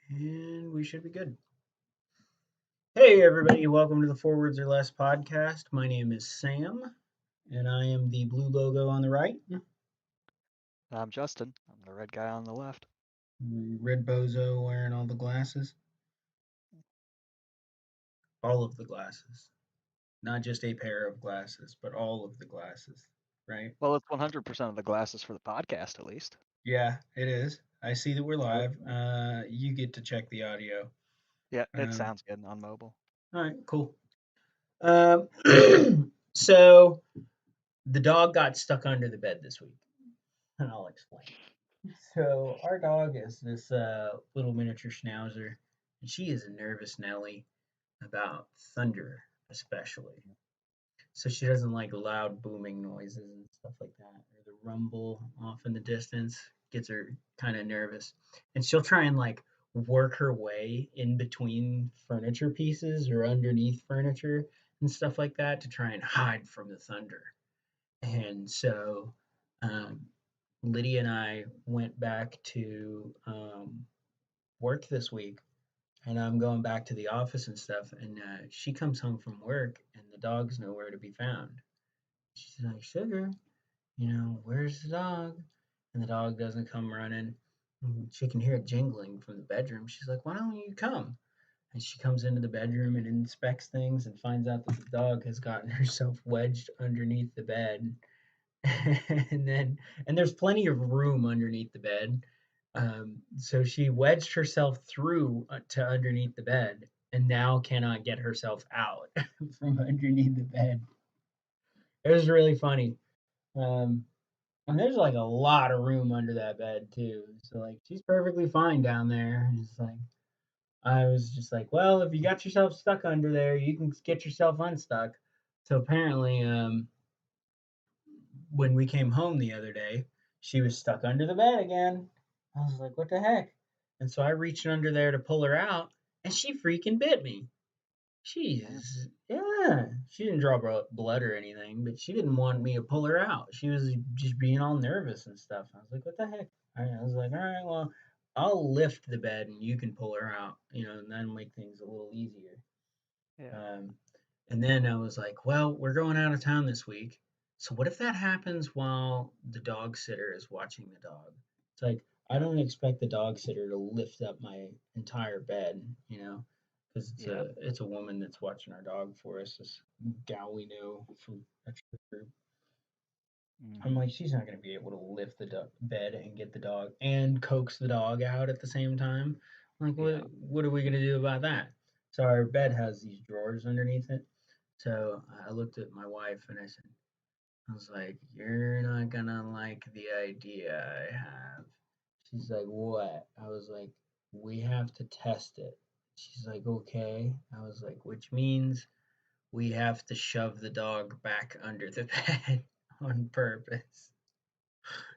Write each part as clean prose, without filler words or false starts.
And we should be good. Hey, everybody, welcome to the Four Words or Less podcast. My name is Sam, and I am the blue logo on the right, I'm Justin. I'm the red guy on the left. red bozo wearing all the glasses, all of the glasses, not just a pair of glasses, but all of the glasses, right? Well, it's 100% of the glasses for the podcast, at least. Yeah, it is. I see that we're So, live. You get to check the audio. yeah, it Um, sounds good on mobile. all right, cool. Um, so the dog got stuck under the bed this week, and I'll explain. So our dog is this little miniature schnauzer, and she is a nervous Nelly about thunder, especially. So she doesn't like loud booming noises and stuff like that, or the rumble off in the distance gets her kind of nervous, and she'll try and like work her way in between furniture pieces or underneath furniture and stuff like that to try and hide from the thunder. And so um, Lydia and I went back to work this week, and I'm going back to the office and stuff. And she comes home from work, and the dog's nowhere to be found. She's like, "Sugar, where's the dog?" And the dog doesn't come running. And she can hear it jingling from the bedroom. She's like, "Why don't you come?" And she comes into the bedroom and inspects things and finds out that the dog has gotten herself wedged underneath the bed. And there's plenty of room underneath the bed. So she wedged herself through to underneath the bed and now cannot get herself out from underneath the bed. It was really funny. Um, and there's like a lot of room under that bed too. So like she's perfectly fine down there. And it's like I was just like, well, if you got yourself stuck under there, you can get yourself unstuck. So apparently, when we came home the other day, she was stuck under the bed again. I was like, what the heck? And so I reached under there to pull her out, and she freaking bit me. Yeah. Yeah, she didn't draw blood or anything, but she didn't want me to pull her out. She was just being all nervous and stuff. I was like, what the heck? I was like, all right, well, I'll lift the bed and you can pull her out, and that'll make things a little easier. Yeah. Um, and then I was like, well, we're going out of town this week. So what if that happens while the dog sitter is watching the dog? It's like, I don't expect the dog sitter to lift up my entire bed, because Yeah. it's a woman that's watching our dog for us, this gal we know from a church group. I'm Mm-hmm. like, she's not going to be able to lift the bed and get the dog and coax the dog out at the same time. I'm like, Yeah. what are we going to do about that? So our bed has these drawers underneath it. So I looked at my wife and I was like, you're not going to like the idea I have. She's like, what? I was like, we have to test it. She's like, okay. I was like, which means we have to shove the dog back under the bed on purpose.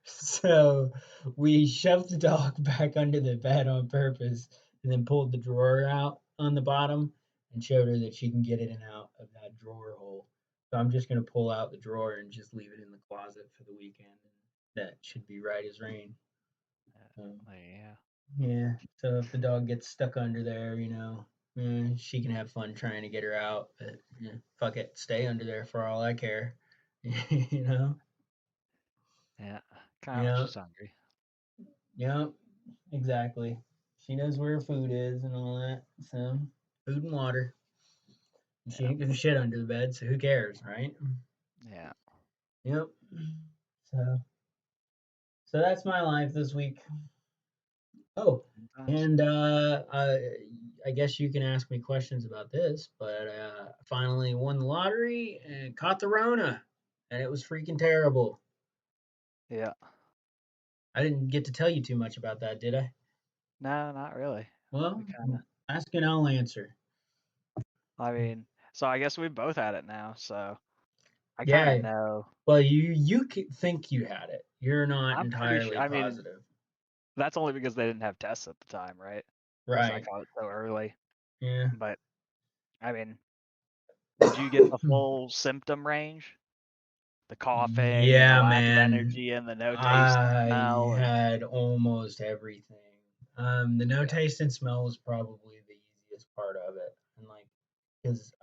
So we shoved the dog back under the bed on purpose and then pulled the drawer out on the bottom and showed her that she can get it in and out of that drawer hole. So I'm just going to pull out the drawer and just leave it in the closet for the weekend. And that should be right as rain. Um, Yeah. yeah. So if the dog gets stuck under there, she can have fun trying to get her out. But fuck it, stay under there for all I care. you know. Yeah. Kind of when Yeah. she's hungry. Yeah. Exactly. She knows where her food is and all that. So food and water. And she Yeah. ain't gonna shit under the bed, so who cares, right? Yeah. Yep. So that's my life this week. Oh, Sometimes. and I guess you can ask me questions about this, but I finally won the lottery and caught the Rona, and it was freaking terrible. Yeah. I didn't get to tell you too much about that, did I? No, not really. We Well, kind of. ask and I'll answer. I mean, so I guess we both had it now. So I kind of Yeah. know. Well, you think you had it. You're not I'm pretty sure. entirely I mean, positive. that's only because they didn't have tests at the time, right? Because I Right. caught it so early. Yeah. But I mean, did you get the full symptom range? The coughing and the Yeah, lack of man. energy and the no taste and I smell and had almost everything. The no Yeah. taste and smell was probably the easiest part of it, and like, because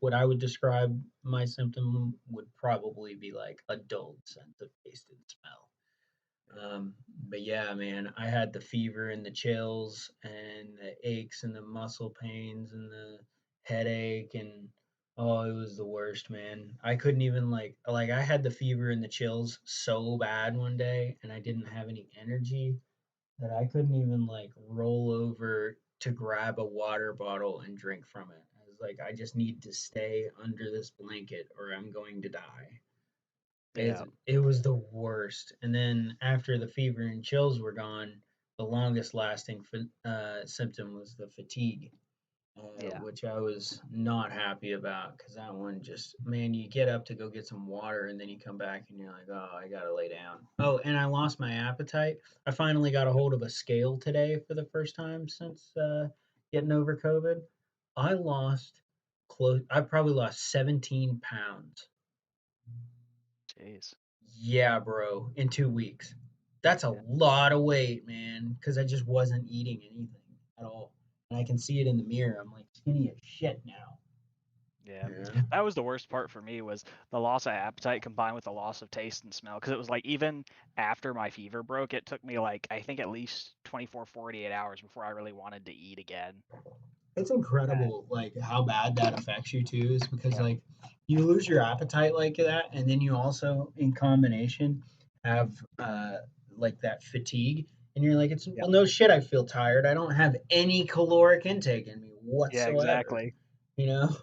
what I would describe my symptom would probably be like a dulled sense of taste and smell. Yeah. Um, but yeah, man, I had the fever and the chills and the aches and the muscle pains and the headache and oh, it was the worst, man. I couldn't even like I had the fever and the chills so bad one day and I didn't have any energy that I couldn't even like roll over to grab a water bottle and drink from it. I was like, I just need to stay under this blanket or I'm going to die. Yeah. It was the worst. And then after the fever and chills were gone, the longest lasting symptom was the fatigue, Yeah. which I was not happy about because that one just, man, you get up to go get some water and then you come back and you're like, oh, I gotta lay down. Oh, and I lost my appetite. I finally got a hold of a scale today for the first time since getting over COVID. I lost I probably lost 17 pounds. Jeez. Yeah, bro, in 2 weeks. That's a Yeah. lot of weight, man, because I just wasn't eating anything at all. And I can see it in the mirror. I'm like skinny as shit now. Yeah. Yeah. That was the worst part for me was the loss of appetite combined with the loss of taste and smell because it was like even after my fever broke, it took me like I think at least 24, 48 hours before I really wanted to eat again. It's And incredible, like how bad that affects you too, is because yep. like you lose your appetite like that, and then you also, in combination, have like that fatigue, and you're like, it's Yep. well, no shit, I feel tired. I don't have any caloric intake in me Yeah, whatsoever, exactly. you know.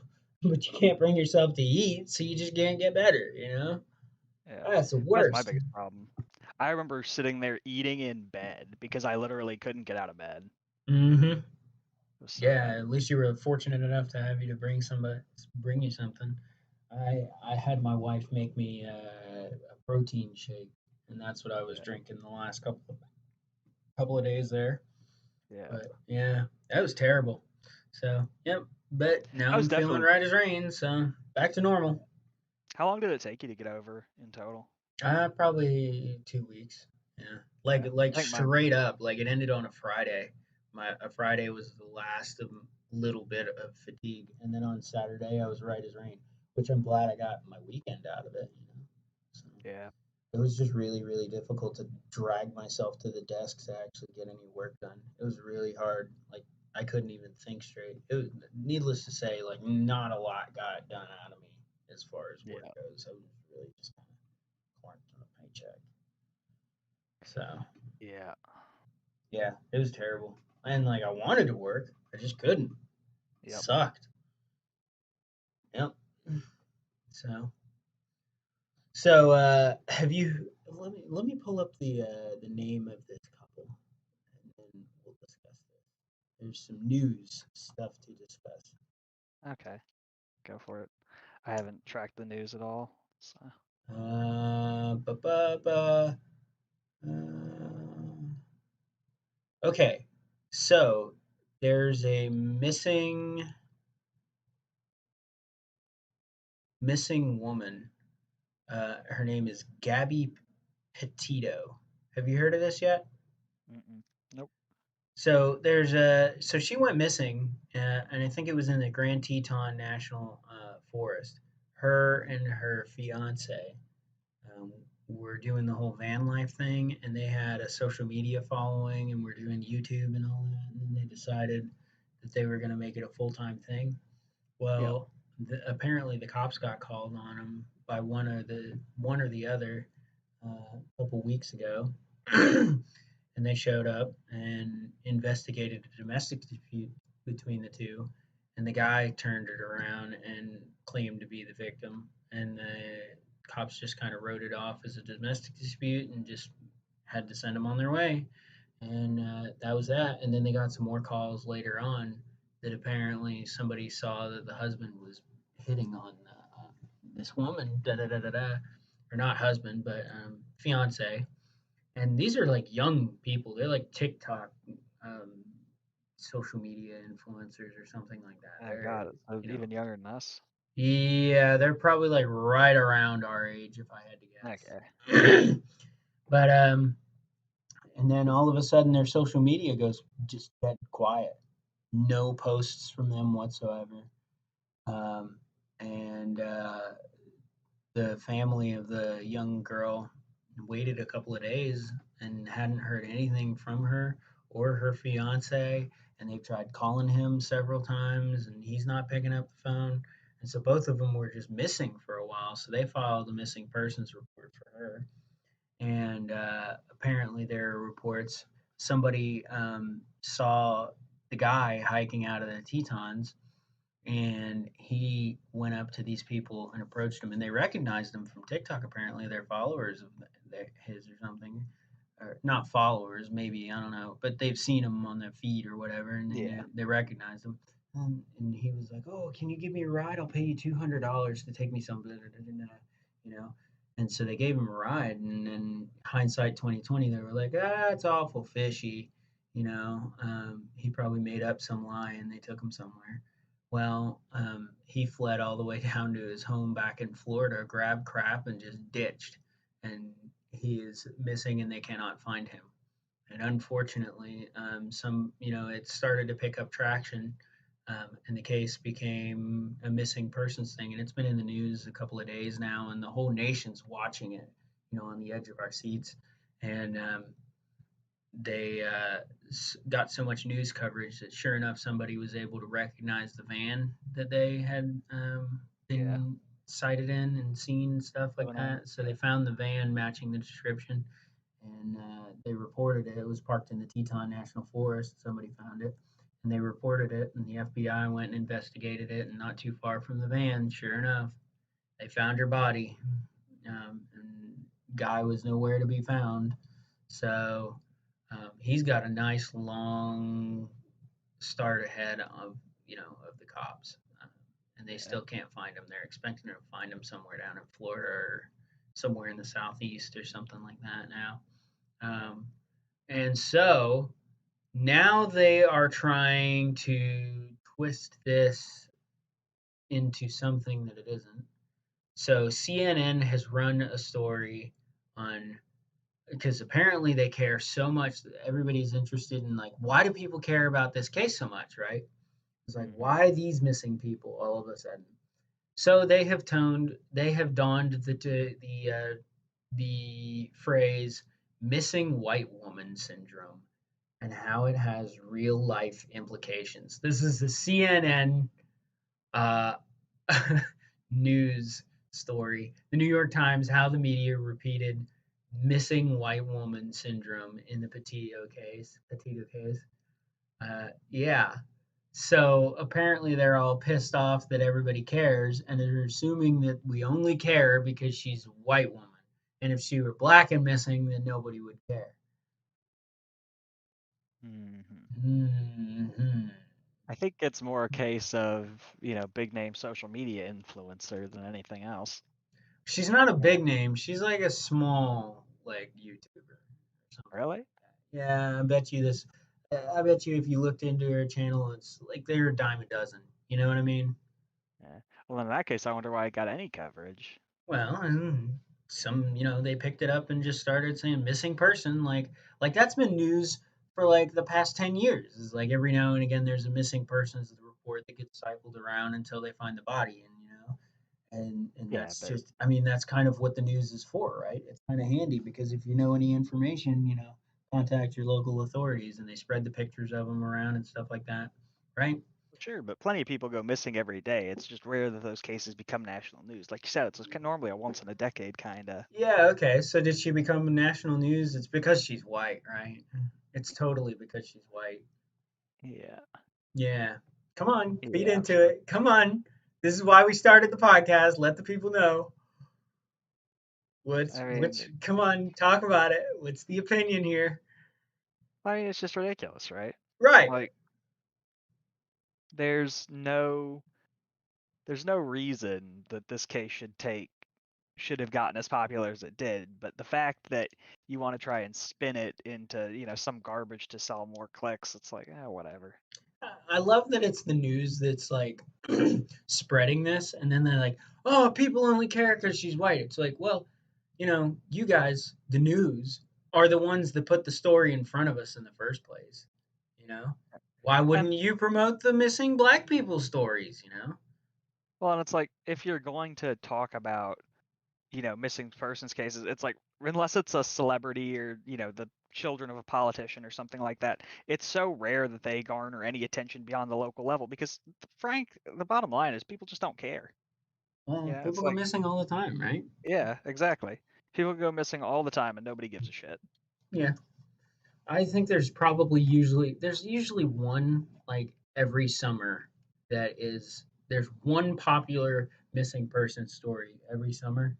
But you can't bring yourself to eat, so you just can't get better, you know. Yeah. That's the That's my worst. biggest problem. I remember sitting there eating in bed because I literally couldn't get out of bed. Hmm. It was so Yeah, bad. at least you were fortunate enough to have you to bring you something. I had my wife make me a protein shake, and that's what I was Yeah. drinking the last couple of days there. Yeah. But yeah, that was terrible. So yep. But now I was I'm feeling definitely right as rain, so back to normal. How long did it take you to get over in total? Probably 2 weeks. Yeah, Yeah. like I think mine straight up. Like it ended on a Friday. A Friday was the last of little bit of fatigue, and then on Saturday I was right as rain, which I'm glad I got my weekend out of it. You know, so yeah. it was just really really difficult to drag myself to the desk to actually get any work done. It was really hard. Like I couldn't even think straight. It was, needless to say, like not a lot got done out of me as far as work Yeah. goes. I was really just kind of cornered on a paycheck. So Yeah. yeah, it was terrible. And like I wanted to work, I just couldn't. It Yep. sucked. Yep. So have you let me pull up the name of this couple and then we'll discuss this. There's some news stuff to discuss. Okay. Go for it. I haven't tracked the news at all. So Ba, ba, ba. Okay. So there's a missing woman. Her name is Gabby Petito. Have you heard of this yet? mm-mm. Nope. So she went missing, and I think it was in the Grand Teton National Forest. Her and her fiance um, were doing the whole van life thing, and they had a social media following, and were doing YouTube and all that. And then they decided that they were going to make it a full time thing. Yep. Well, apparently the cops got called on them by one or the other a couple weeks ago, and they showed up and investigated a domestic dispute between the two. And the guy turned it around and claimed to be the victim, and the cops just kind of wrote it off as a domestic dispute and just had to send them on their way. And that was that. And then they got some more calls later on that apparently somebody saw that the husband was hitting on this woman, da da da da da, or not husband, but fiance. And these are like young people. They're like TikTok, um, social media influencers or something like that. Oh They're, God, it's you know, even younger than us. yeah, they're probably like right around our age if I had Okay. to guess. But And then all of a sudden their social media goes just dead quiet. No posts from them whatsoever. Um, and The family of the young girl waited a couple of days and hadn't heard anything from her or her fiance. And they've tried calling him several times, and he's not picking up the phone. And so both of them were just missing for a while. So they filed a missing persons report for her. And apparently, there are reports somebody saw the guy hiking out of the Tetons, and he went up to these people and approached them, and they recognized him from TikTok. Apparently, they're followers of his or something, or not followers, maybe, I don't know, but they've seen him on the feed or whatever, and Yeah. they recognized him. And he was like, "Oh, can you give me a ride? I'll pay you $200 to take me somewhere," you know. And so they gave him a ride, and then hindsight 2020, they were like, "Ah, it's awful fishy." He probably made up some lie and they took him somewhere. Well, he fled all the way down to his home back in Florida, grabbed crap, and just ditched. And he is missing, and they cannot find him. And unfortunately, it started to pick up traction, and the case became a missing persons thing. And it's been in the news a couple of days now, and the whole nation's watching it, on the edge of our seats. And they got so much news coverage that sure enough somebody was able to recognize the van that they had Yeah. been sighted in and seen and stuff like Living in. that. So Yeah. they found the van matching the description, and they reported it. It was parked in the Teton National Forest. Somebody found it, and they reported it, and the FBI went and investigated it, and not too far from the van, sure enough, they found her body. And guy was nowhere to be found. So he's got a nice long start ahead of the cops, and they Yeah. still can't find him. They're expecting to find him somewhere down in Florida or somewhere in the southeast or something like that now. And so now they are trying to twist this into something that it isn't. So CNN has run a story on, because apparently they care so much that everybody's interested in, like, why do people care about this case so much, right? It's like, Mm-hmm. why these missing people all of a sudden? So they have donned the phrase "missing white woman syndrome" and how it has real life implications. This is the CNN uh, news story. The New York Times, how the media repeated missing white woman syndrome in the Petito case. Petito case. Yeah. So apparently they're all pissed off that everybody cares, and they're assuming that we only care because she's a white woman. And if she were black and missing, then nobody would care. Mm-hmm. Hmm. I think it's more a case of, big name social media influencer than anything else. She's not a Yeah. big name. She's like a small, like, YouTuber or something like Really? that. Yeah, I bet you this. I bet you if you looked into her channel, it's like they're a dime a dozen. You know what I mean? Yeah. Well, in that case, I wonder why it got any coverage. Well, and they picked it up and just started saying missing person, like that's been news for like the past 10 years. It's like every now and again there's a missing persons report that gets cycled around until they find the body, and Yeah, that's but just, I mean, that's kind of what the news is for, right? It's kind of handy because if you know any information, contact your local authorities and they spread the pictures of them around and stuff like that, right? sure, but plenty of people go missing every day. It's just rare that those cases become national news. Like you said, it's normally a once in a decade kind of. Yeah, okay. So did she become national news? It's because she's white, right? It's totally because she's white. Yeah. Yeah. Come on, feed Yeah, I'm into sure. it. Come on. This is why we started the podcast. Let the people know. I Which mean, come on, talk about it. What's the opinion here? it's just ridiculous, right? Right. Like there's no there's no reason that this case should have gotten as popular as it did, but the fact that you want to try and spin it into, some garbage to sell more clicks, it's like, whatever. I love that it's the news that's like spreading this, and then they're like, "Oh, people only care because she's white." It's like, well, you guys, the news. are the ones that put the story in front of us in the first place. You know, why And wouldn't you promote the missing black people stories? You know. well, and it's like if you're going to talk about, missing persons cases, it's like unless it's a celebrity or, the children of a politician or something like that, it's so rare that they garner any attention beyond the local level because frank, the bottom line is people just don't care. Well, It's people go like, missing all the time, right? yeah, exactly. People go missing all the time and nobody gives a shit. Yeah. I think there's usually one like every summer there's one popular missing person story every summer.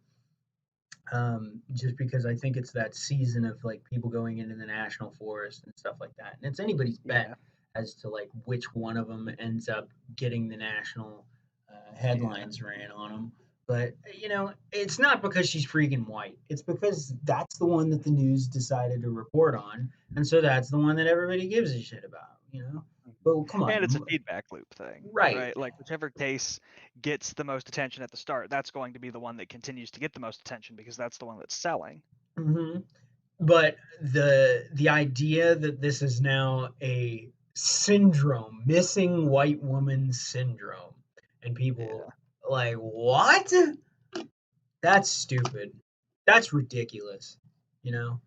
Just because I think it's that season of like people going into the national forest and stuff like that, and it's anybody's bet Yeah, as to like which one of them ends up getting the national yeah, headlines ran on them. But it's not because she's freaking white. It's because that's the one that the news decided to report on, and so that's the one that everybody gives a shit about. mhm. But come And it's a on, feedback loop thing, right? right? Like whichever case gets the most attention at the start, that's going to be the one that continues to get the most attention because that's the one that's selling. Hmm. But the idea that this is now a syndrome, missing white woman syndrome, and people Yeah. like, what? That's stupid. That's ridiculous. You know?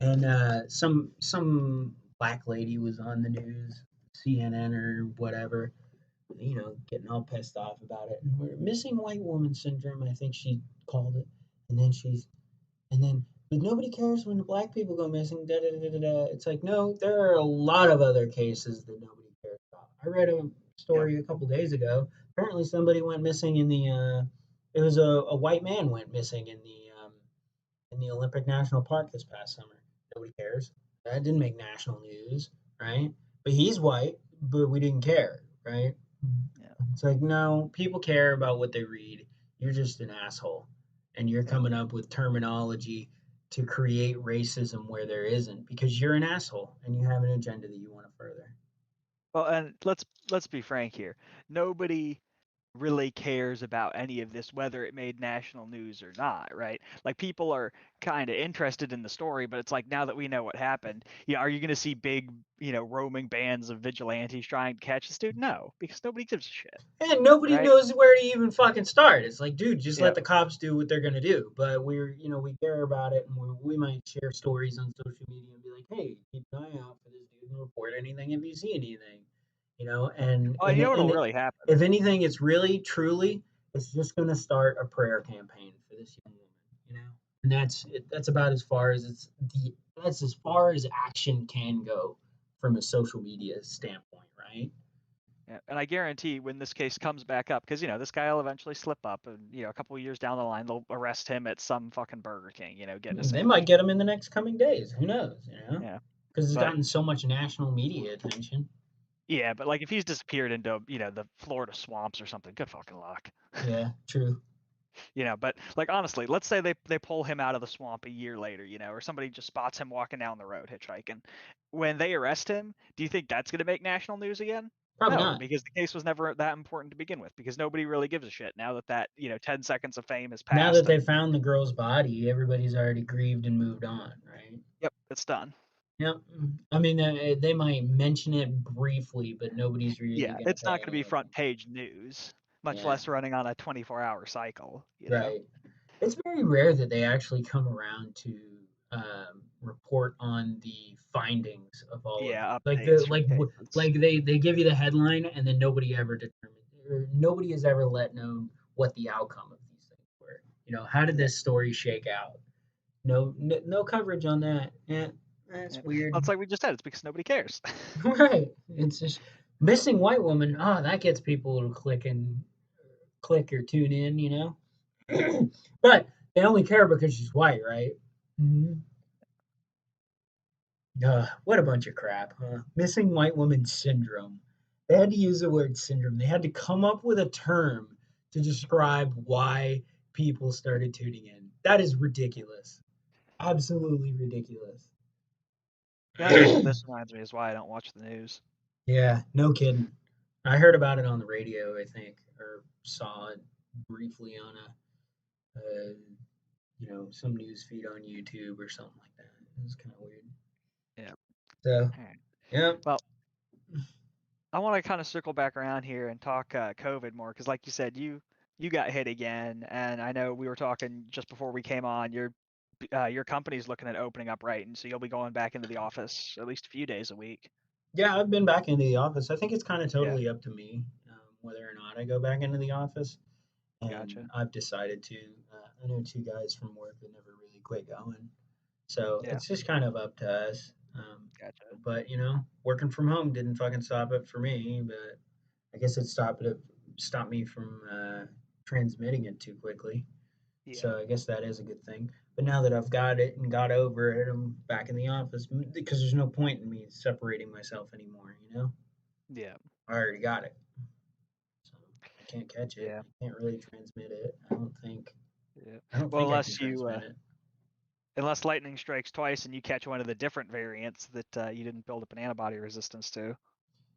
And some black lady was on the news, CNN or whatever, getting all pissed off about it. And we're missing white woman syndrome, I think she called it. And then but nobody cares when the black people go missing. Da, da, da, da, da. It's like, no, there are a lot of other cases that nobody cares about. I read a Yep. story a couple days ago. Apparently, somebody went missing in the. It was a white man went missing in the Olympic National Park this past summer. Nobody cares. That didn't make national news, right? But he's white, but we didn't care, right? Yeah. It's like, no, people care about what they read. You're just an asshole. And you're Yep. coming up with terminology to create racism where there isn't because you're an asshole and you have an agenda that you want to further. Well, and let's be frank here. Nobody really cares about any of this, whether it made national news or not, right? Like people are kind of interested in the story, but it's like now that we know what happened, are you going to see big, roaming bands of vigilantes trying to catch this dude? No, because nobody gives a shit, And nobody right? knows where to even fucking start. It's like, dude, just let Yep. the cops do what they're gonna do. But we care about it, and we might share stories on social media and be like, hey, keep an eye out for this dude and report anything if you see anything. And Oh, and and you know what'll and really happen? if anything, it's really truly, it's just gonna start a prayer campaign for this young woman. And that's it, that's about as far as that's as far as action can go from a social media standpoint, right? Yeah, and I guarantee when this case comes back up, because this guy will eventually slip up, and a couple of years down the line they'll arrest him at some fucking Burger King, getting a They might sandwich. get him in the next coming days. Who knows? Yeah, Because it's but gotten so much national media attention. yeah, but like if he's disappeared into the Florida swamps or something, good fucking luck. Yeah, true. But like honestly, let's say they pull him out of the swamp a year later, or somebody just spots him walking down the road hitchhiking. When they arrest him, do you think that's going to make national news again? Probably No, not. because the case was never that important to begin with. Because nobody really gives a shit now that 10 seconds of fame has Now that passed. they And found the girl's body, everybody's already grieved and moved on, right? yep, it's done. Yep. I mean, they might mention it briefly, but nobody's really Yeah, going to it's pay not going to any be front attention. page news, much Yeah, less running on a 24-hour cycle. right. It's very rare that they actually come around to report on the findings of all of Yeah, these. Like updates from cases. they give you the headline, and then nobody ever determined, or nobody has ever let known what the outcome of these things were. How did Yeah, this story shake out? No coverage on that. Yeah, that's yeah. weird. Well, it's like we just said, it's because nobody cares. Right. It's just missing white woman. Oh, that gets people to click or tune in. But they only care because she's white, right? Mhm. What a bunch of crap, huh? Missing white woman syndrome. They had to use the word syndrome. They had to come up with a term to describe why people started tuning in. That is ridiculous. Absolutely ridiculous. The only reason this reminds me is why I don't watch the news. Yeah, no kidding. I heard about it on the radio, I think, or saw it briefly on some news feed on YouTube or something like that. It was kind of weird. Yeah. So, All right. yeah, Well, I want to kind of circle back around here and talk COVID more because, like you said, you got hit again, and I know we were talking just before we came on. Your company's looking at opening up, right? And so you'll be going back into the office at least a few days a week. yeah, I've been back into the office. I think it's kind of Yeah, totally up to me whether or not I go back into the office. And gotcha. I've decided to. I know two guys from work that never really quit going, so Yeah, it's just kind of up to us. gotcha. But working from home didn't fucking stop it for me. But I guess it stopped me from transmitting it too quickly. Yeah, So I guess that is a good thing. But now that I've got it and got over it, I'm back in the office because there's no point in me separating myself anymore. yeah, I already got it, so I can't catch it. yeah, I can't really transmit it. I don't think. yeah. I don't Well, think I can transmit it. unless lightning strikes twice and you catch one of the different variants that you didn't build up an antibody resistance to.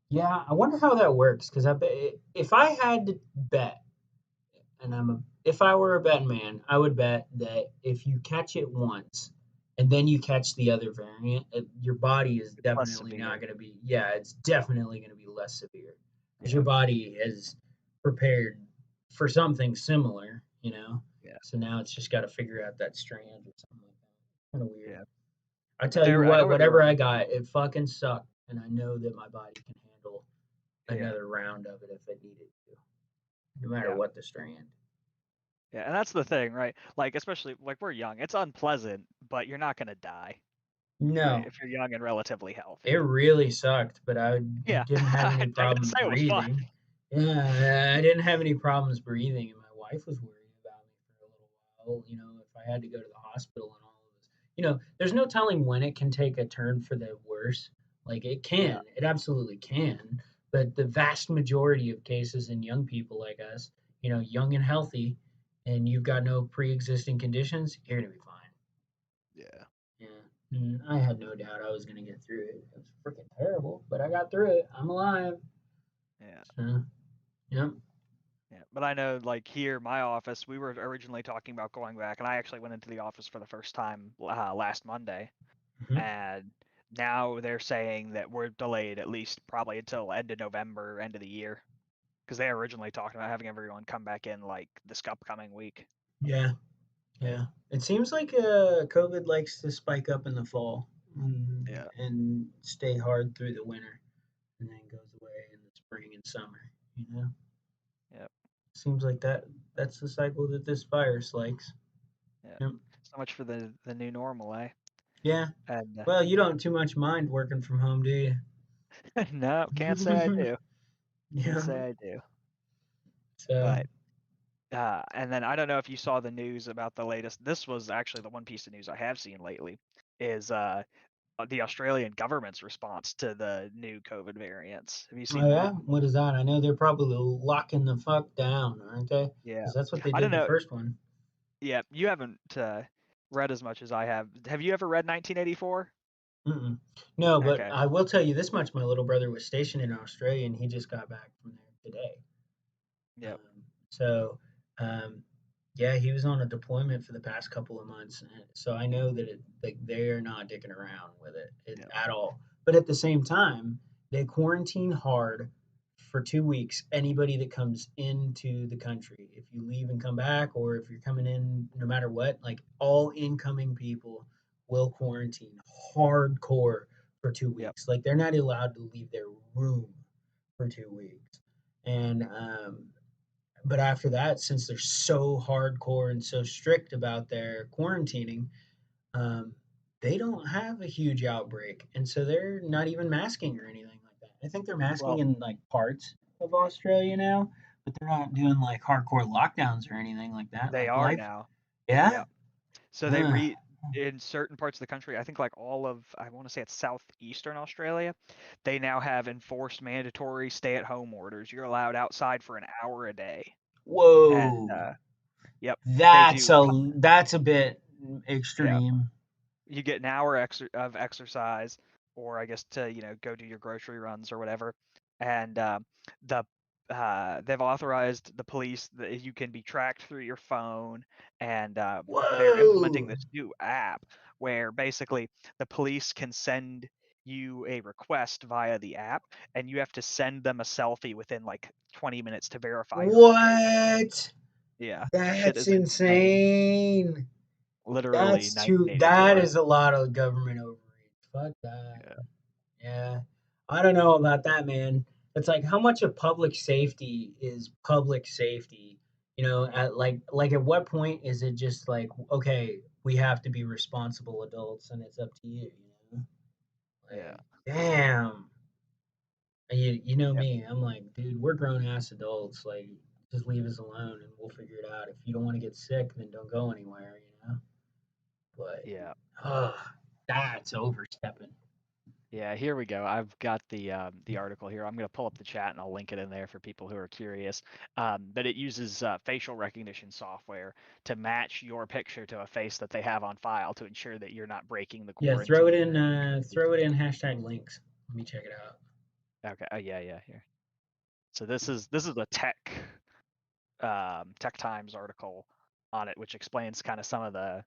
Yeah, I wonder how that works because if I had to bet, and if I were a betting man, I would bet that if you catch it once and then you catch the other variant, your body is It's less definitely not severe. going to be. Yeah, it's definitely going to be less severe because your Yeah, body is prepared for something similar. yeah, So now it's just got to figure out that strand or something like that. Kind of weird. yeah. I But tell you I know what, where they were whatever I mentioning. got, it fucking sucked, and I know that my body can handle Yeah, another round of it if it needed to, no matter yeah. what the strand. Yeah, and that's the thing, right? Like, especially like we're young. It's unpleasant, but you're not gonna die, right? No, If you're young and relatively it healthy. really sucked, but I Yeah, didn't have any I'm not gonna problems say it was fun. breathing. Yeah, I didn't have any problems breathing, and my wife was worried about me for a little while. If I had to go to the hospital and all of this. There's no telling when it can take a turn for the worse. Like Yeah, it absolutely can. But the vast majority of cases in young people like us, young and healthy, and you've got no pre-existing conditions, you're gonna be fine. yeah, Yeah. I had no doubt I was gonna get through it. It was freaking terrible, but I got through it. I'm alive. yeah, So, yep. yeah. But I know, like here, my office, we were originally talking about going back, and I actually went into the office for the first time last Monday, Hmm. and now they're saying that we're delayed at least probably until end of November, end of the year, because they originally talked about having everyone come back in like this upcoming week. Yeah, yeah. It seems like COVID likes to spike up in the fall Yeah, and stay hard through the winter, and then goes away in the spring and summer. yeah, Seems like that's the cycle that this virus likes. yeah. Yep. So much for the new normal, eh? Yeah. And Well, you don't too much mind working from home, do no, can't say I you? do. Can't Yeah. say I do. So, But and then I don't know if you saw the news about the latest. This was actually the one piece of news I have seen lately. Is the Australian government's response to the new COVID variants. Have you oh seen yeah, that? what is that? I know they're probably locking the fuck down, aren't they? Yeah, Because that's what they I did don't the know. first one. Yeah, you haven't read as much as I have. Have you ever read 1984? Mm-mm. No, but Okay. I will tell you this much: my little brother was stationed in Australia, and he just got back from there today. Yep. So, um, yeah, he was on a deployment for the past couple of months, so I know that like they are not dicking around with it Yep. at all. But at the same time, they quarantine hard for 2 weeks anybody that comes into the country. If you leave and come back, or if you're coming in, no matter what, like all incoming people will quarantine hardcore for two Yep. weeks. Like they're not allowed to leave their room for 2 weeks. And but after that, since they're so hardcore and so strict about their quarantining, um, they don't have a huge outbreak, and so they're not even masking or anything like that. I think they're masking Well, in like parts of Australia now, but they're not doing like hardcore lockdowns or anything like that. they Like are life, now. yeah. Yep. So they Uh, in certain parts of the country, I think like all of I want to say it's southeastern Australia, they now have enforced mandatory stay-at-home orders. You're allowed outside for an hour a day. And whoa, yep, they that's do a bit yeah, extreme. you get an hour of exercise, or I guess to go do your grocery runs or whatever. And the they've authorized the police that you can be tracked through your phone, and they're implementing Whoa, this new app where basically the police can send you a request via the app, and you have to send them a selfie within like 20 minutes to verify your location. What? Yeah, shit That's is insane. insane. Literally That's night and too. day That difference. is a lot of government overreach. Fuck that. Yeah, Yeah. I don't know about that, man. It's like how much of public safety is public safety? At like at what point is it just like, okay, we have to be responsible adults and it's up to you, you know? yeah, Like, damn. And you know yep, me, I'm like, dude, we're grown ass adults. Like, just leave us alone and we'll figure it out. If you don't want to get sick, then don't go anywhere, you know? But yeah. that's overstepping. Yeah, here we go. I've got the article here. I'm going to pull up the chat and I'll link it in there for people who are curious. But it uses facial recognition software to match your picture to a face that they have on file to ensure that you're not breaking the Yeah, quarantine. throw it in hashtag links. Let me check it out. Okay. Oh yeah, yeah. Here. So this is a Tech Times article on it, which explains kind of some of the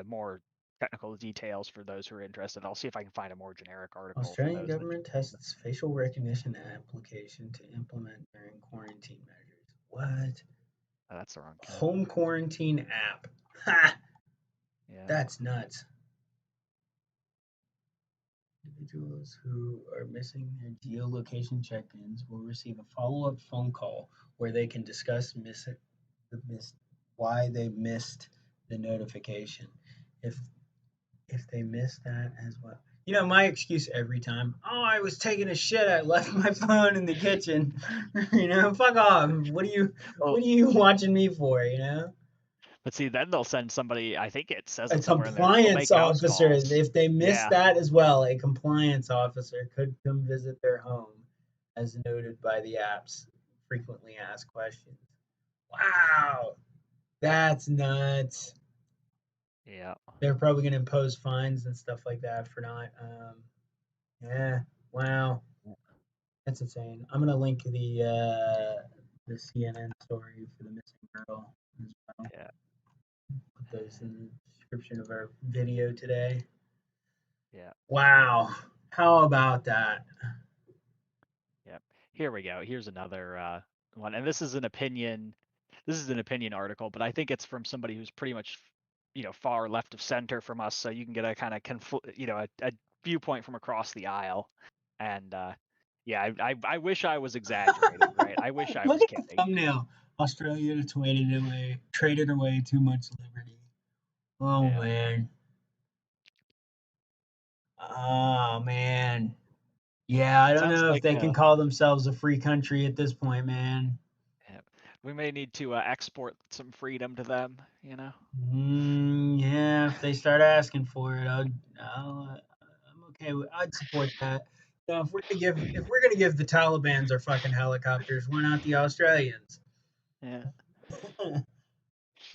more technical details for those who are interested. I'll see if I can find a more generic article for Australian those that. government tests facial recognition application to implement during quarantine measures. What? Oh, that's the wrong code. Home quarantine app. Ha! Yeah. That's nuts. Individuals who are missing their geolocation check-ins will receive a follow-up phone call where they can discuss why they missed the notification. If if they missed that as well. My excuse every time. Oh, I was taking a shit. I left my phone in the kitchen. Fuck off. Oh, What are you watching me for? but see, then they'll send somebody. I think it says A it somewhere in there that they'll compliance make house officer. calls. If they miss Yeah, that as well, a compliance officer could come visit their home, as noted by the app's frequently asked questions. Wow, that's nuts. yeah, They're probably going to impose fines and stuff like that for not. Yeah, wow. That's insane. I'm gonna link the CNN story for the missing girl as well. yeah, Put those in the description of our video today. yeah, Wow. How about that? yeah. Here we go. Here's another one, and this is an opinion. This is an opinion article, but I think it's from somebody who's pretty much, far left of center from us, so you can get a kind of a viewpoint from across the aisle. And yeah, I wish I was exaggerating, right? I wish I Look was at the kidding. thumbnail. Australia traded away too much liberty. Oh Yeah, man. Oh man. Yeah, I don't sounds know if like they can call themselves a free country at this point, man. yeah. We may need to export some freedom to them. Yeah, if they start asking for it, I'm okay with. I'd support that. If we're gonna give the Taliban's our fucking helicopters, why not the Australians? Yeah,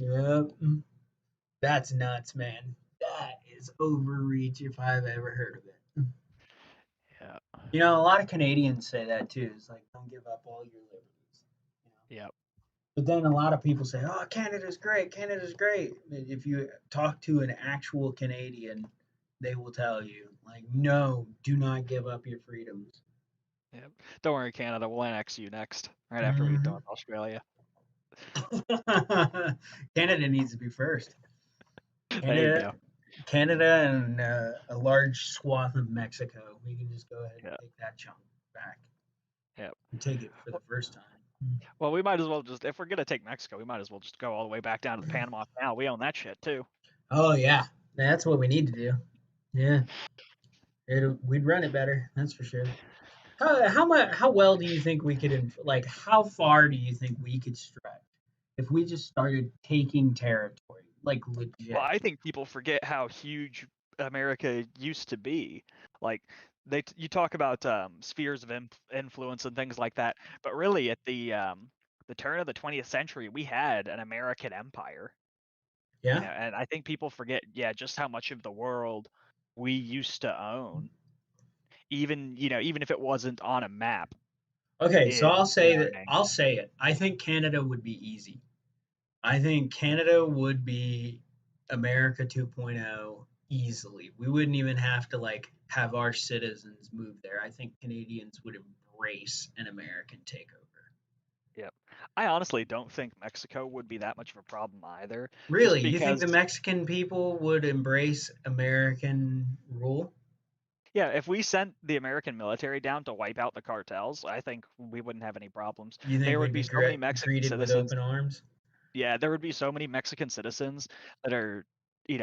Yep, that's nuts, man. That is overreach if I've ever heard of it. yeah, A lot of Canadians say that too. It's like, don't give up all your liberties. You know? yeah, But then a lot of people say, "Oh, Canada's great. Canada's great." If you talk to an actual Canadian, they will tell you, like, "No, do not give up your freedoms." yeah. Don't worry, Canada. We'll annex you next, right after we get done Mhm. with Australia. Canada needs to be first. There you Canada, go. Canada, and a large swath of Mexico. We can just go ahead and Yeah, take that chunk back yeah. and take it for the first time. Well, we might as well just, if we're gonna take Mexico, we might as well just go all the way back down to the Panama Canal. We own that shit too. Oh yeah, that's what we need to do. Yeah, we'd run it better. That's for sure. How well do you think we could like how far do you think we could stretch if we just started taking territory like Well, legit? I think people forget how huge America used to be. Like you talk about spheres of influence and things like that, but really at the turn of the 20th century, we had an American empire. Yeah. And I think people forget, yeah, just how much of the world we used to own, even if it wasn't on a map Okay, so in our name. I'll say it. I think Canada would be easy. I think Canada would be America 2.0. easily. We wouldn't even have to like have our citizens move there. I think Canadians would embrace an American takeover. Yep. I honestly don't think Mexico would be that much of a problem either, just Really, you think because, the Mexican people would embrace American rule? yeah, if we sent the American military down to wipe out the cartels, I think we wouldn't have any problems. You think There would we'd be be so many Mexican greeted with citizens. open arms? Yeah, there would be so many Mexican citizens that are,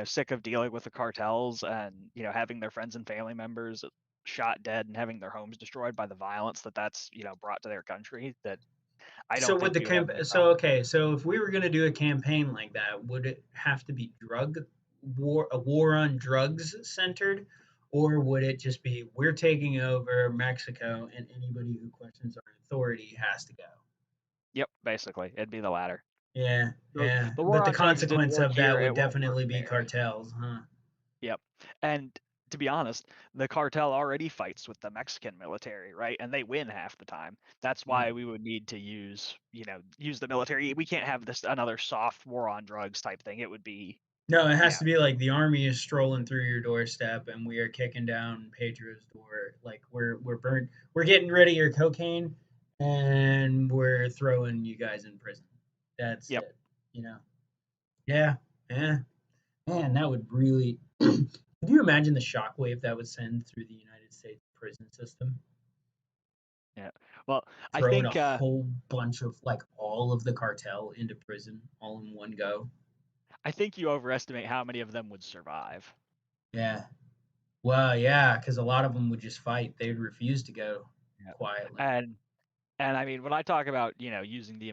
sick of dealing with the cartels and, having their friends and family members shot dead and having their homes destroyed by the violence that's, brought to their country, that I So don't would think the we would have any so problem. okay, so if we were going to do a campaign like that, would it have to be drug war, a war on drugs centered, or would it just be we're taking over Mexico and anybody who questions our authority has to go? Yep, basically, it'd be the latter. Yeah, The yeah, the war but the on drugs didn't consequence work of that here, would it won't work definitely be there. cartels, huh? Yep. And to be honest, the cartel already fights with the Mexican military, right? And they win half the time. That's why Mm. we would need to use the military. We can't have this another soft war on drugs type thing. It would be, No, it you has know, to be like the army is strolling through your doorstep and we are kicking down Pedro's door. Like we're getting rid of your cocaine and we're throwing you guys in prison. That's yep. it. You know. Yeah. Yeah. Man, that would really could you imagine the shockwave that would send through the United States prison system? Yeah. Well, I Throwing a think whole bunch of like all of the cartel into prison all in one go. I think you overestimate how many of them would survive. Yeah. Well, yeah, because a lot of them would just fight. They'd refuse to go Yep. quietly. And I mean, when I talk about, using the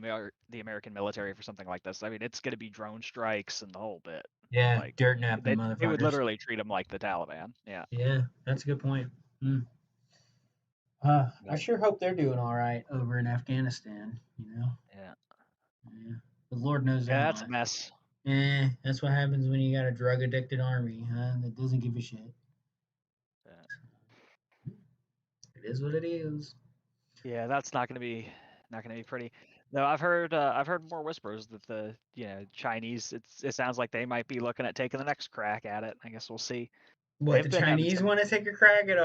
American military for something like this, I mean, it's going to be drone strikes and the whole bit. Yeah, Like dirt napping they would motherfuckers. literally treat them like the Taliban. Yeah. Yeah, that's a good point. Mm. I But sure hope they're doing all right over in Afghanistan. yeah. Yeah, but Lord knows they're Yeah, that's a not. mess. That's what happens when you got a drug addicted army, huh? That doesn't give a shit. Yeah. It is what it is. Yeah, that's not gonna be pretty. No, I've heard more whispers that the Chinese, it sounds like they might be looking at taking the next crack at it. I guess we'll see. What They've the been having Chinese some want to take a crack at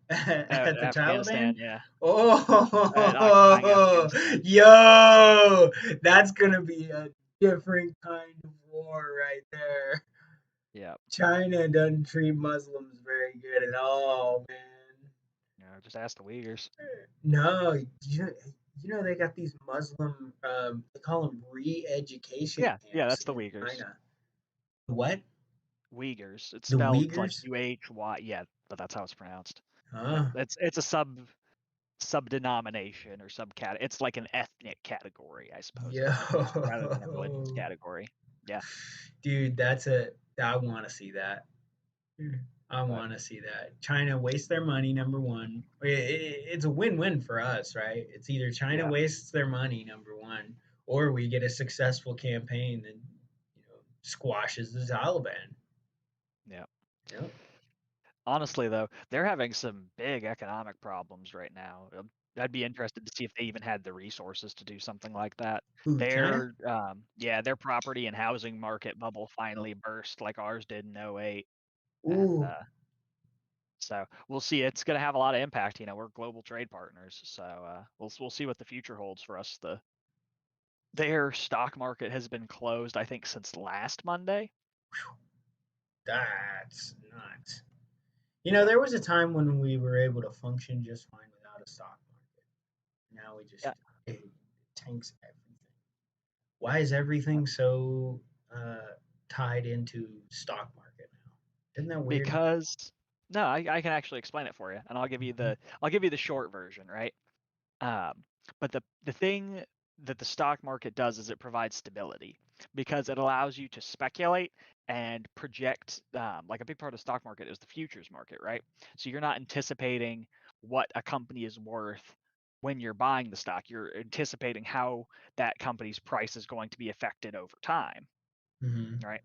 at the Afghanistan, Taliban? yeah, at occupying Oh, Afghanistan. yo, that's gonna be a different kind of war right there. Yeah, China doesn't treat Muslims very good at all, man. just ask the Uyghurs. No, they got these Muslim, they call them re-education Yeah, camps that's the in Uyghurs. China. What? Uyghurs. It's The spelled like Uyghurs? UHY. Yeah, but that's how it's pronounced. But Huh? it's a sub-denomination or subcat. It's like an ethnic category, I suppose, Yo, is what it is, rather than a religious category. Yeah, dude, I want to see that. I but want to see that. China wastes their money, number one. It's a win-win for us, right? It's either China yeah, wastes their money, number one, or we get a successful campaign that squashes the Taliban. yeah. Yep. Honestly, though, they're having some big economic problems right now. I'd be interested to see if they even had the resources to do something like that. Who, China? Their property and housing market bubble finally burst like ours did in '08, and Ooh, so we'll see. It's going to have a lot of impact. We're global trade partners, so we'll see what the future holds for us. Their stock market has been closed, I think, since last Monday. that's nuts. Yep. There was a time when we were able to function just fine without a stock market. Now Yeah. it tanks everything. Why is everything so tied into stock market now? Isn't that weird? Because no, I can actually explain it for you, and Mhm. I'll give you the short version, right? Um, but the thing that the stock market does is it provides stability because it allows you to speculate and project. Like a big part of the stock market is the futures market, right? So you're not anticipating what a company is worth when you're buying the stock. You're anticipating how that company's price is going to be affected over time, Mhm. right?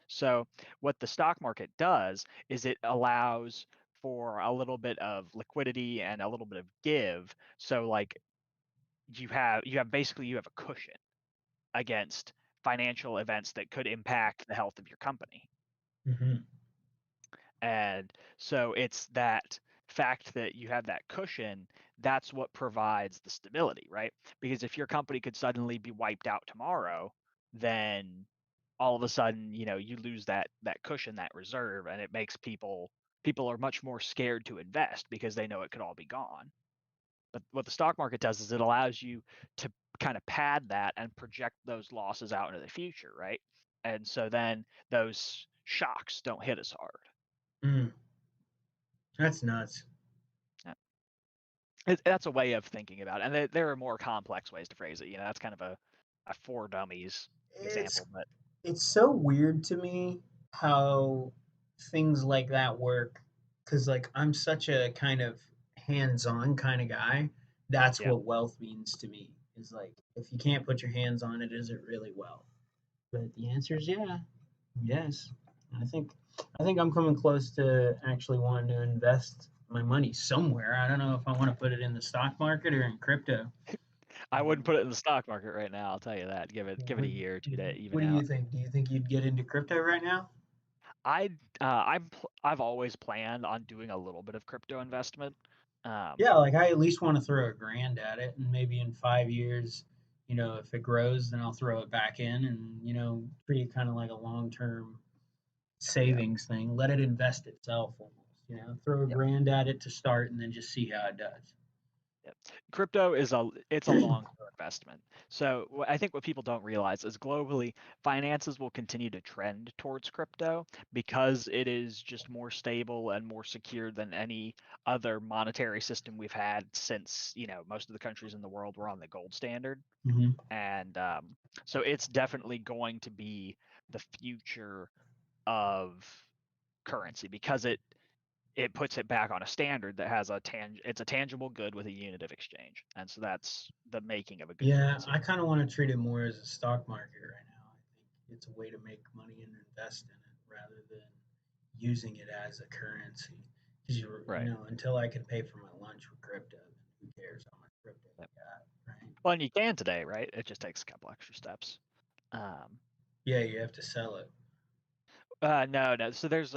So what the stock market does is it allows for a little bit of liquidity and a little bit of give. So like you have a cushion against financial events that could impact the health of your company. Mhm. And so it's that fact that you have that cushion, that's what provides the stability, right? Because if your company could suddenly be wiped out tomorrow, then all of a sudden, you lose that cushion, that reserve, and it makes people are much more scared to invest because they know it could all be gone. But what the stock market does is it allows you to kind of pad that and project those losses out into the future, right? And so then those shocks don't hit as hard. Mm, that's nuts. Yeah. That's a way of thinking about it, and there are more complex ways to phrase it. That's kind of a for dummies It's example, but it's so weird to me how things like that work because like I'm such a kind of hands-on kind of guy. That's yeah, what wealth means to me. Is like if you can't put your hands on it, is it really wealth? But the answer is yeah. Yes. I think I think I'm coming close to actually wanting to invest my money somewhere. I don't know if I want to put it in the stock market or in crypto. I wouldn't Um, put it in the stock market right now. I'll tell you that. Give it what a year or two to even what do you out. think? Do you think you'd get into crypto right now? I've always planned on doing a little bit of crypto investment. Yeah, Um, like I at least want to throw a grand at it, and maybe in 5 years, if it grows, then I'll throw it back in, and treat it kind of like a long-term yeah. savings thing. Let it invest itself almost. Throw a Yep. grand at it to start, and then just see how it does. Yep. Crypto is a long-term investment. So I think what people don't realize is globally finances will continue to trend towards crypto because it is just more stable and more secure than any other monetary system we've had since, most of the countries in the world were on the gold standard. Hmm. And so it's definitely going to be the future of currency because it puts it back on a standard that has it's a tangible good with a unit of exchange, and so that's the making of a good Yeah, currency. I kind of want to treat it more as a stock market right now. I think it's a way to make money and invest in it rather than using it as a currency. Because Right. until I can pay for my lunch with crypto, then who cares how much crypto Yep. I got, right? Well, and you can today, right? It just takes a couple extra steps. um Yeah, you have to sell it. no, so there's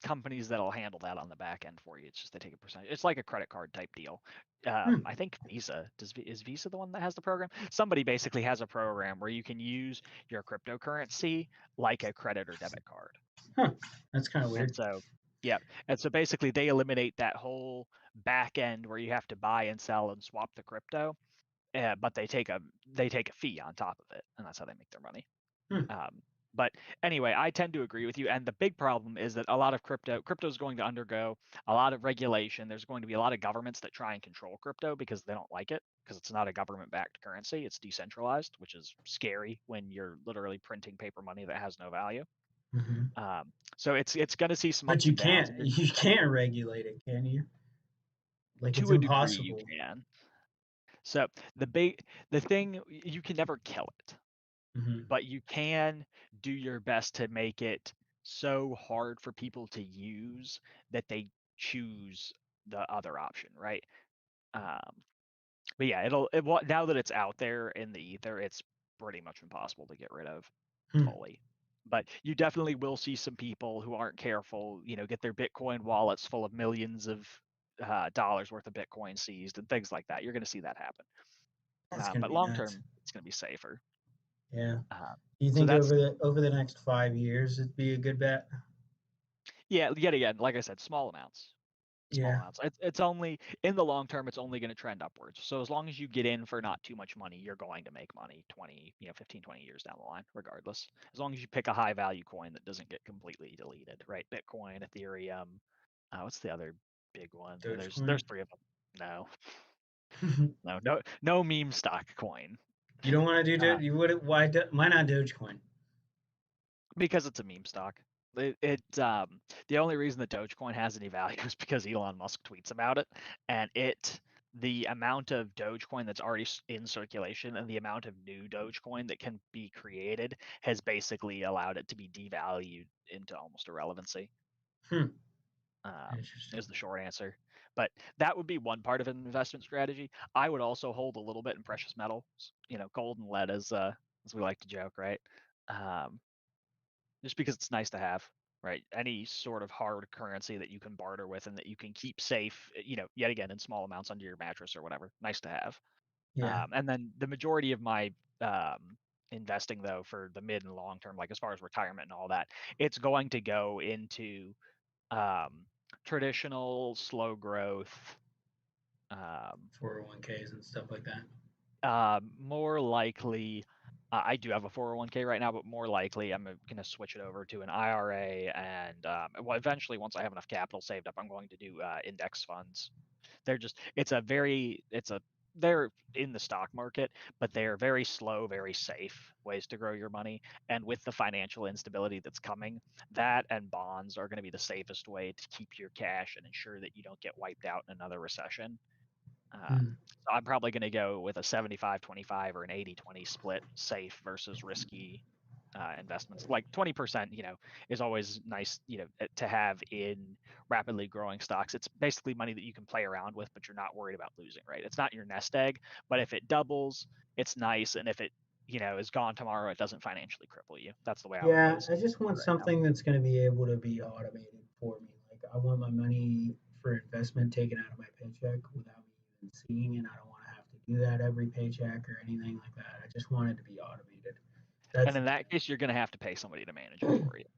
companies that'll handle that on the back end for you. It's just they take a percentage. It's like a credit card type deal. Hmm. I think Visa is Visa the one that has the program. Somebody basically has a program where you can use your cryptocurrency like a credit or debit card. Huh. That's kind of And weird. so, yeah. And so basically they eliminate that whole back end where you have to buy and sell and swap the crypto, but they take a fee on top of it, and that's how they make their money. Hmm. Um, but anyway, I tend to agree with you. And the big problem is that a lot of crypto is going to undergo a lot of regulation. There's going to be a lot of governments that try and control crypto because they don't like it because it's not a government-backed currency. It's decentralized, which is scary when you're literally printing paper money that has no value. Hmm. So it's going to see some But ups you and downs. can't you can't regulate it, can you? Like it's To a degree, you impossible. can. So the thing, you can never kill it, Hmm. but you can do your best to make it so hard for people to use that they choose the other option, right? Um, but yeah, now that it's out there in the ether, it's pretty much impossible to get rid of Hmm. fully. But you definitely will see some people who aren't careful, get their Bitcoin wallets full of millions of dollars worth of Bitcoin seized and things like that. You're going to see that happen. That's gonna But be long nuts. term, it's going to be safer. Yeah. Uh, Do you so think that's over the next 5 years it'd be a good bet? Yeah, yet again, like I said, small amounts. Small Yeah. amounts. It's only in the long term, it's only going to trend upwards. So as long as you get in for not too much money, you're going to make money 20, 15, 20 years down the line, regardless. As long as you pick a high value coin that doesn't get completely deleted, right? Bitcoin, Ethereum. What's the other big one? There's Dogecoin. three of them. No, no meme stock coin. You don't want to do Uh, Doge? You would? Why not Dogecoin? because it's a meme stock. The only reason that Dogecoin has any value is because Elon Musk tweets about it, and the amount of Dogecoin that's already in circulation and the amount of new Dogecoin that can be created has basically allowed it to be devalued into almost irrelevancy. Hmm. Is Interesting. the short answer. But that would be one part of an investment strategy. I would also hold a little bit in precious metals, gold and lead, as we like to joke, right? Um, just because it's nice to have. right? Any sort of hard currency that you can barter with and that you can keep safe, yet again in small amounts under your mattress or whatever. Nice to have. Yeah. And then the majority of my investing, though, for the mid and long term, like as far as retirement and all that, it's going to go into traditional slow growth. 401ks and stuff like that. More likely, I do have a 401k right now, but more likely I'm going to switch it over to an IRA. And well, eventually, once I have enough capital saved up, I'm going to do index funds. They're in the stock market, but they're very slow, very safe ways to grow your money. And with the financial instability that's coming, that and bonds are going to be the safest way to keep your cash and ensure that you don't get wiped out in another recession. Hmm. So I'm probably going to go with a 75-25 or an 80-20 split, safe versus risky investments. Like 20%, is always nice, to have in rapidly growing stocks. It's basically money that you can play around with, but you're not worried about losing, right? It's not your nest egg, but if it doubles, it's nice. And if it, is gone tomorrow, it doesn't financially cripple you. That's the way I would Yeah, always I just do want right now. something that's going to be able to be automated for me. Like I want my money for investment taken out of my paycheck without me even seeing it. I don't want to have to do that every paycheck or anything like that. I just want it to be automated. And That's in that case, you're going to have to pay somebody to manage it for you, just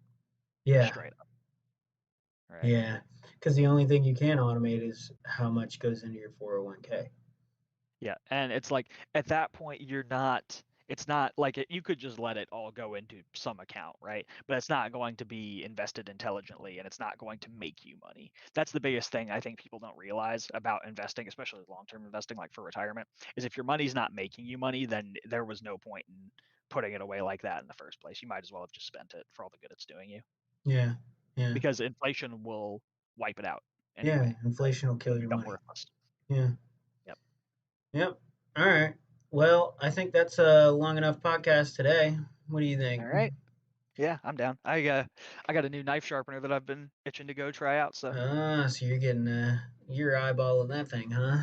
yeah, straight up, right? yeah. Because the only thing you can automate is how much goes into your 401k. Yeah, and it's like at that point it's not like you could just let it all go into some account, right? But it's not going to be invested intelligently and it's not going to make you money. That's the biggest thing I think people don't realize about investing, especially long-term investing like for retirement, is if your money's not making you money, then there was no point in putting it away like that in the first place. You might as well have just spent it for all the good it's doing you Yeah, yeah, because inflation will wipe it out yeah. anyway, right? Inflation will kill It'll your become money. worthless. Yeah, Yep. yep. All right. Well, I think that's a long enough podcast today. What do you All think? right. Yeah, I'm down. I got a new knife sharpener that I've been itching to go try out. So Ah, so you're getting you're eyeballing that thing, huh?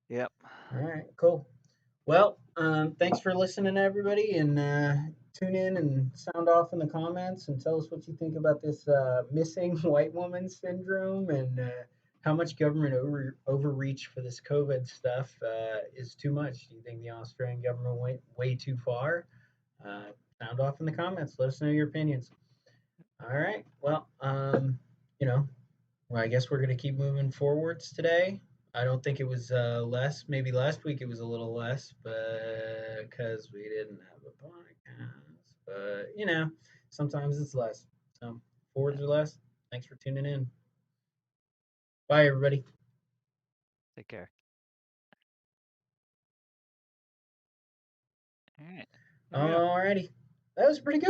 yep. All right, cool. Well, thanks for listening, everybody, and tune in and sound off in the comments and tell us what you think about this missing white woman syndrome and how much government overreach for this COVID stuff is too much. Do you think the Australian government went way too far? Uh, sound off in the comments. Let us know your opinions. All right. Well, you know, well, I guess we're going to keep moving forwards today. I don't think it was less. Maybe last week it was a little less, but because we didn't have a podcast. But sometimes it's less. So Yeah. forwards or less. Thanks for tuning in. Bye, everybody. Take care. All right. There we go. Alrighty, that was a pretty good one.